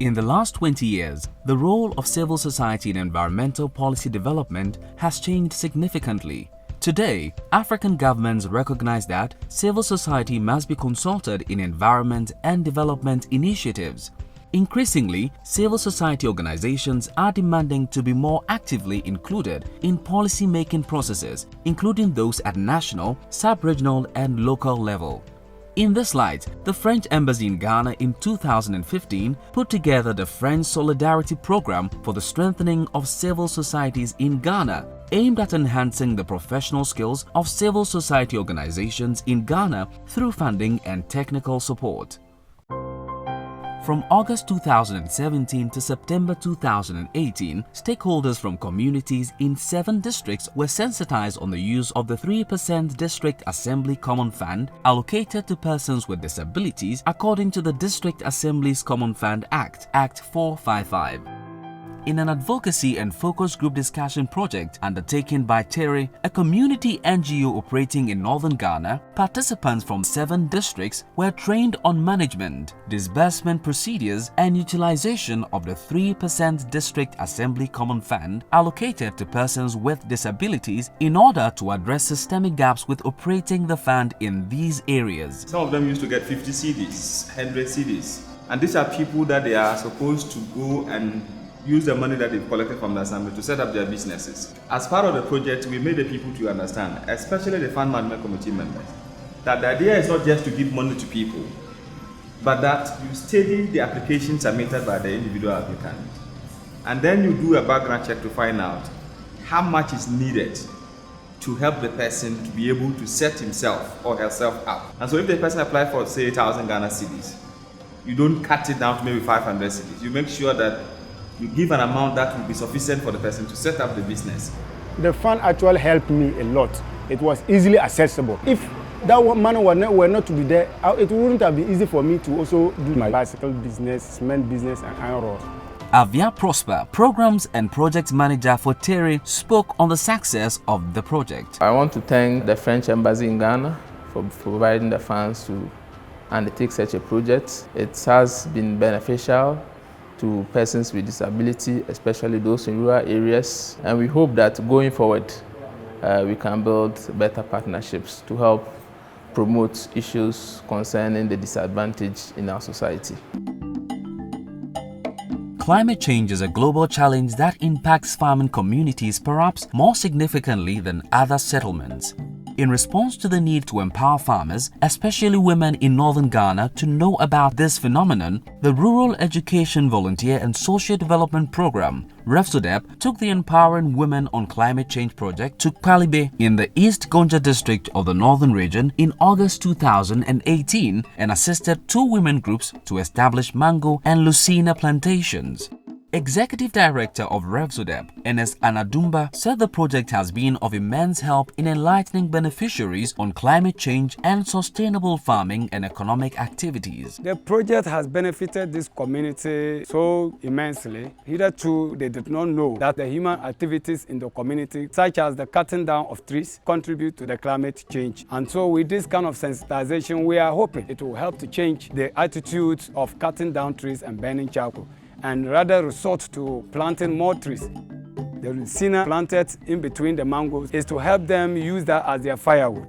In the last 20 years, the role of civil society in environmental policy development has changed significantly. Today, African governments recognize that civil society must be consulted in environment and development initiatives. Increasingly, civil society organizations are demanding to be more actively included in policy-making processes, including those at national, sub-regional, and local level. In this light, the French Embassy in Ghana in 2015 put together the French Solidarity Program for the strengthening of civil societies in Ghana, aimed at enhancing the professional skills of civil society organizations in Ghana through funding and technical support. From August 2017 to September 2018, stakeholders from communities in 7 districts were sensitized on the use of the 3% District Assembly Common Fund allocated to persons with disabilities according to the District Assembly's Common Fund Act, Act 455. In an advocacy and focus group discussion project undertaken by Terry, a community NGO operating in northern Ghana, participants from 7 districts were trained on management, disbursement procedures, and utilization of the 3% District Assembly Common Fund allocated to persons with disabilities in order to address systemic gaps with operating the fund in these areas. Some of them used to get 50 cedis, 100 cedis, and these are people that they are supposed to go and use the money that they've collected from the assembly to set up their businesses. As part of the project, we made the people to understand, especially the fund management committee members, that the idea is not just to give money to people, but that you study the application submitted by the individual applicant, and then you do a background check to find out how much is needed to help the person to be able to set himself or herself up. And so if the person applied for, say, 1,000 Ghana cedis, you don't cut it down to maybe 500 cedis. You make sure that you give an amount that will be sufficient for the person to set up the business. The fund actually helped me a lot. It was easily accessible. If that money were not to be there, it wouldn't have been easy for me to also do my bicycle business, cement business, and iron rod. Avia Prosper, Programs and Project Manager for Terry, spoke on the success of the project. I want to thank the French Embassy in Ghana for providing the funds to undertake such a project. It has been beneficial to persons with disability, especially those in rural areas. And we hope that going forward, we can build better partnerships to help promote issues concerning the disadvantaged in our society. Climate change is a global challenge that impacts farming communities perhaps more significantly than other settlements. In response to the need to empower farmers, especially women in northern Ghana, to know about this phenomenon, the Rural Education Volunteer and Social Development Program, FSP, took the Empowering Women on Climate Change project to Kwalibe in the East Gonja district of the Northern Region in August 2018 and assisted 2 women groups to establish mango and lucina plantations. Executive Director of FSP, Ernest Anadumba, said the project has been of immense help in enlightening beneficiaries on climate change and sustainable farming and economic activities. The project has benefited this community so immensely. Hitherto, they did not know that the human activities in the community, such as the cutting down of trees, contribute to the climate change. And so with this kind of sensitization, we are hoping it will help to change the attitudes of cutting down trees and burning charcoal, and rather resort to planting more trees. The lucina planted in between the mangoes is to help them use that as their firewood.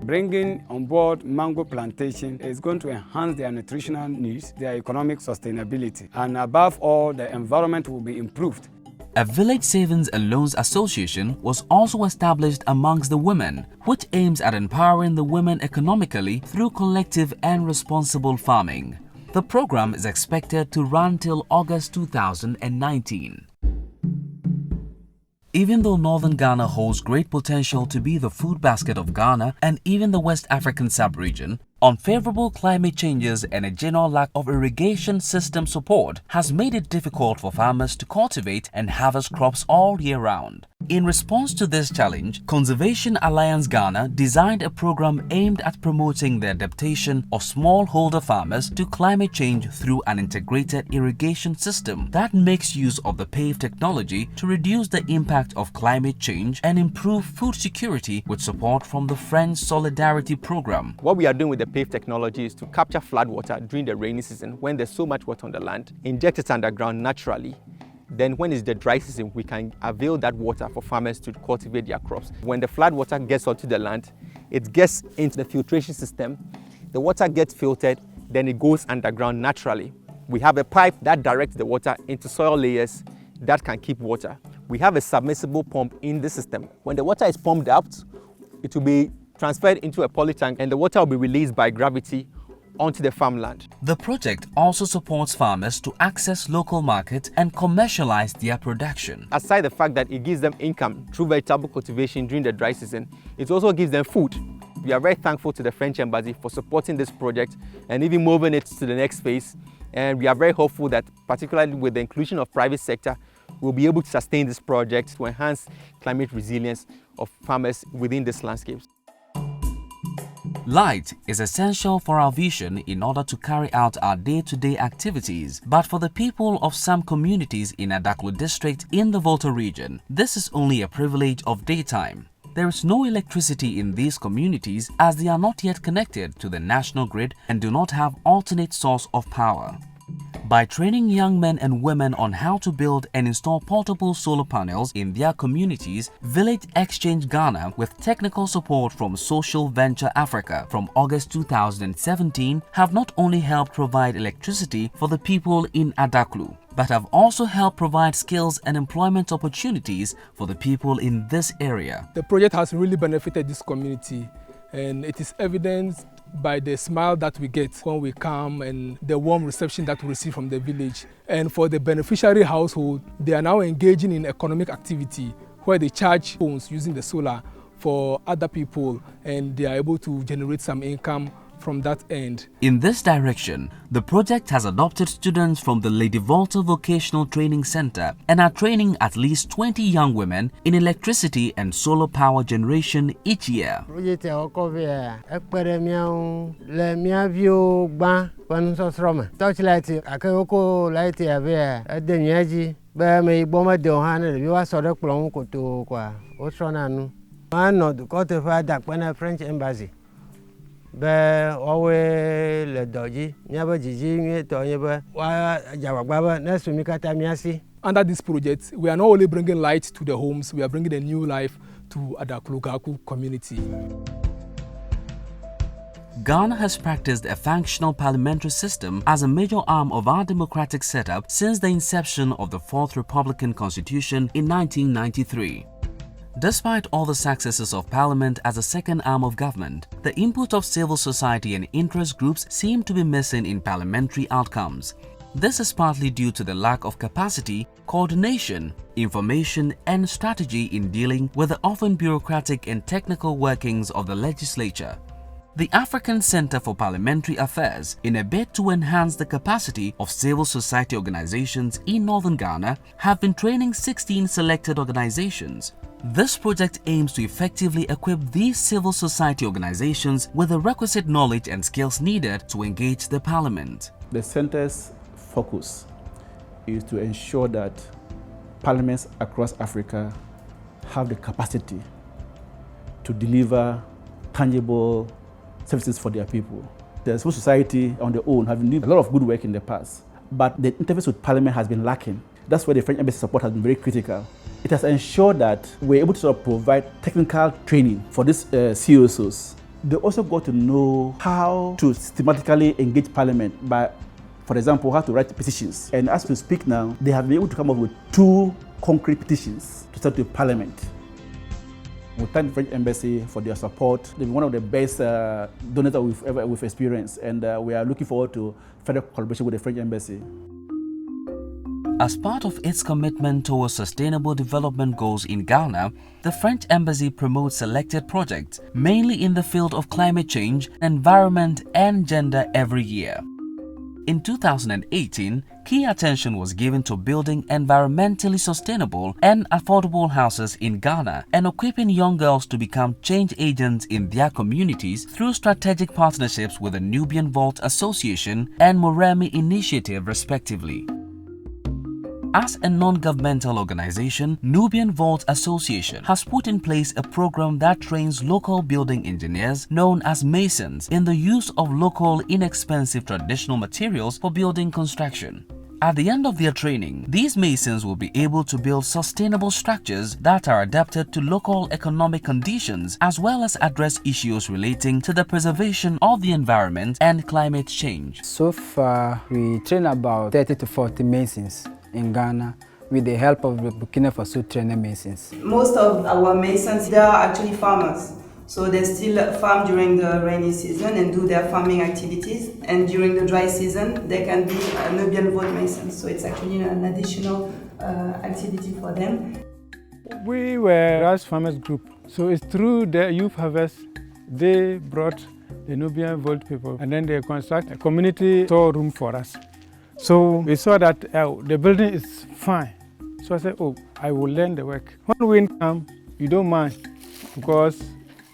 Bringing on board mango plantation is going to enhance their nutritional needs, their economic sustainability, and above all, the environment will be improved. A Village Savings and Loans Association was also established amongst the women, which aims at empowering the women economically through collective and responsible farming. The program is expected to run till August 2019. Even though northern Ghana holds great potential to be the food basket of Ghana and even the West African sub-region, unfavorable climate changes and a general lack of irrigation system support has made it difficult for farmers to cultivate and harvest crops all year round. In response to this challenge, Conservation Alliance Ghana designed a program aimed at promoting the adaptation of smallholder farmers to climate change through an integrated irrigation system that makes use of the PAVE technology to reduce the impact of climate change and improve food security with support from the French Solidarity Program. What we are doing with the PAVE technology is to capture flood water during the rainy season when there's so much water on the land, inject it underground naturally. Then when it's the dry season, we can avail that water for farmers to cultivate their crops. When the flood water gets onto the land, it gets into the filtration system. The water gets filtered, then it goes underground naturally. We have a pipe that directs the water into soil layers that can keep water. We have a submersible pump in the system. When the water is pumped out, it will be transferred into a polytank and the water will be released by gravity onto the farmland. The project also supports farmers to access local markets and commercialize their production. Aside the fact that it gives them income through vegetable cultivation during the dry season, it also gives them food. We are very thankful to the French Embassy for supporting this project and even moving it to the next phase. And we are very hopeful that, particularly with the inclusion of private sector, we'll be able to sustain this project to enhance climate resilience of farmers within these landscapes. Light is essential for our vision in order to carry out our day-to-day activities, but for the people of some communities in Adaklu district in the Volta region, this is only a privilege of daytime. There is no electricity in these communities as they are not yet connected to the national grid and do not have alternate source of power. By training young men and women on how to build and install portable solar panels in their communities, Village Exchange Ghana, with technical support from Social Venture Africa from August 2017, have not only helped provide electricity for the people in Adaklu, but have also helped provide skills and employment opportunities for the people in this area. The project has really benefited this community, and it is evidenced by the smile that we get when we come and the warm reception that we receive from the village. And for the beneficiary household, they are now engaging in economic activity where they charge phones using the solar for other people, and they are able to generate some income from that end. In this direction, the project has adopted students from the Lady Volta Vocational Training Center and are training at least 20 young women in electricity and solar power generation each year. French Embassy. Always le doji nyaba jiji nyeto nyaba wa jawagba na sumikata miasi. Under this project, we are not only bringing light to the homes, we are bringing a new life to Adaklu community. Ghana has practiced a functional parliamentary system as a major arm of our democratic setup since the inception of the Fourth Republican Constitution in 1993. Despite all the successes of Parliament as a second arm of government, the input of civil society and interest groups seem to be missing in parliamentary outcomes. This is partly due to the lack of capacity, coordination, information and strategy in dealing with the often bureaucratic and technical workings of the legislature. The African Center for Parliamentary Affairs, in a bid to enhance the capacity of civil society organizations in northern Ghana, have been training 16 selected organizations. This project aims to effectively equip these civil society organizations with the requisite knowledge and skills needed to engage the parliament. The center's focus is to ensure that parliaments across Africa have the capacity to deliver tangible services for their people. The civil society on their own have been doing a lot of good work in the past, but the interface with parliament has been lacking. That's where the French Embassy support has been very critical. It has ensured that we're able to sort of provide technical training for these COSOs. They also got to know how to systematically engage Parliament by, for example, how to write petitions. And as we speak now, they have been able to come up with 2 concrete petitions to send to Parliament. We thank the French Embassy for their support. They've been one of the best donors that we've experienced, and we are looking forward to further collaboration with the French Embassy. As part of its commitment towards sustainable development goals in Ghana, the French Embassy promotes selected projects, mainly in the field of climate change, environment and gender every year. In 2018, key attention was given to building environmentally sustainable and affordable houses in Ghana and equipping young girls to become change agents in their communities through strategic partnerships with the Nubian Vault Association and Moremi Initiative, respectively. As a non-governmental organization, Nubian Vault Association has put in place a program that trains local building engineers known as masons in the use of local inexpensive traditional materials for building construction. At the end of their training, these masons will be able to build sustainable structures that are adapted to local economic conditions as well as address issues relating to the preservation of the environment and climate change. So far, we train about 30 to 40 masons in Ghana with the help of the Burkina Faso trainer masons. Most of our masons, they are actually farmers. So they still farm during the rainy season and do their farming activities. And during the dry season, they can be a Nubian Vault masons. So it's actually an additional activity for them. We were Rice Farmers Group. So it's through the youth harvest, they brought the Nubian Vault people and then they construct a community storeroom for us. So we saw that the building is fine. So I said, oh, I will learn the work. When wind comes, you don't mind because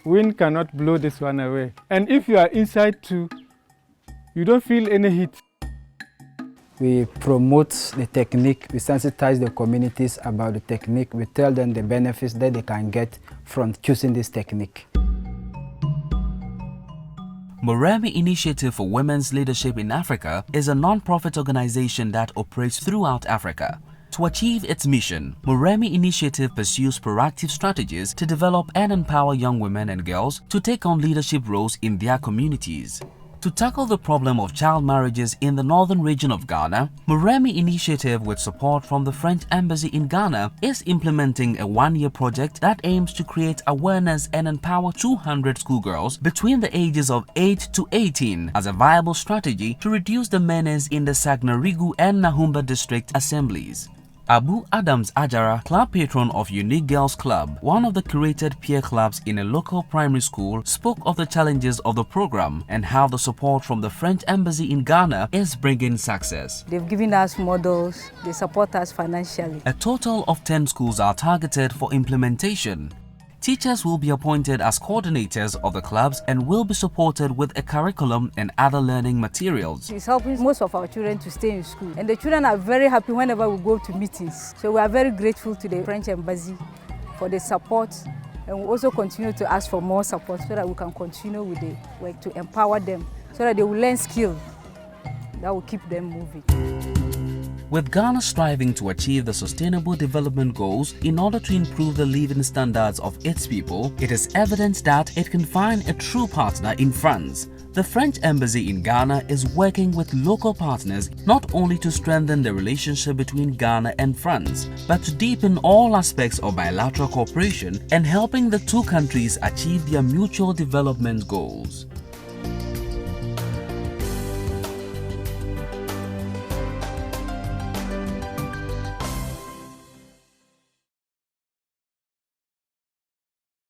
wind cannot blow this one away. And if you are inside too, you don't feel any heat. We promote the technique, we sensitize the communities about the technique, we tell them the benefits that they can get from choosing this technique. Moremi Initiative for Women's Leadership in Africa is a non-profit organization that operates throughout Africa. To achieve its mission, Moremi Initiative pursues proactive strategies to develop and empower young women and girls to take on leadership roles in their communities. To tackle the problem of child marriages in the northern region of Ghana, Moremi Initiative, with support from the French Embassy in Ghana, is implementing a one-year project that aims to create awareness and empower 200 schoolgirls between the ages of 8 to 18 as a viable strategy to reduce the menace in the Sagnarigu and Nahumba district assemblies. Abu Adams Ajara, club patron of Unique Girls Club, one of the curated peer clubs in a local primary school, spoke of the challenges of the program and how the support from the French Embassy in Ghana is bringing success. They've given us models, they support us financially. A total of 10 schools are targeted for implementation. Teachers will be appointed as coordinators of the clubs and will be supported with a curriculum and other learning materials. It's helping most of our children to stay in school. And the children are very happy whenever we go to meetings. So we are very grateful to the French Embassy for the support. And we also continue to ask for more support so that we can continue with the work to empower them so that they will learn skills that will keep them moving. With Ghana striving to achieve the Sustainable Development Goals in order to improve the living standards of its people, it is evident that it can find a true partner in France. The French Embassy in Ghana is working with local partners not only to strengthen the relationship between Ghana and France, but to deepen all aspects of bilateral cooperation and helping the two countries achieve their mutual development goals.